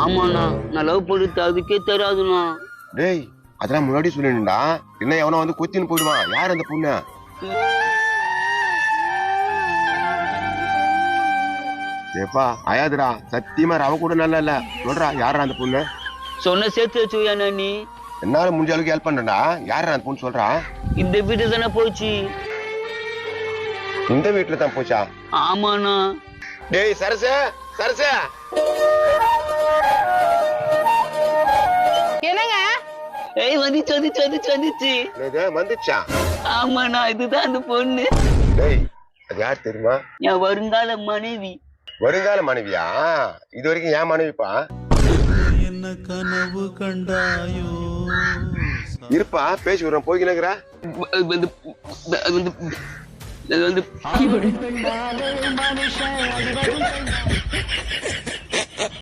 ஆமாண்ணா நான் லவ் பண்ணுறது அதுக்கே தெரியாதுண்ணா. டேய் அதெல்லாம் முன்னாடி சொல்லிடா, என்ன எவனோ வந்து குத்தின்னு போயிடுவான். யார் அந்த பொண்ணு? ஏப்பா அயாதுடா, சத்தியமா அவ கூட நல்லா இல்ல. சொல்றா யாரா அந்த பொண்ணு? சொன்ன சேர்த்து வச்சுயா நீ? என்னால முடிஞ்ச அளவுக்கு ஹெல்ப் பண்றா. யாரா அந்த பொண்ணு சொல்றா? இந்த வீட்டு தானே போச்சு. இந்த வீட்டுல தான் போச்சா? ஆமாண்ணா. டேய் சரச சரச, என்னங்க? ஏய் வந்துச்சு வந்துச்சு வந்துச்சு வந்துச்சு. வந்துச்சா? ஆமாண்ணா இதுதான் அந்த பொண்ணு. டேய் அது யார் தெரியுமா? என் வருங்கால மனைவி. வருங்கால மனைவியா? இது வரைக்கும் என் மனைவிப்பா. என்ன கனவு கண்டாயோ? இருப்பா பேசி விடுறேன், போய்கினேங்கிற. வந்து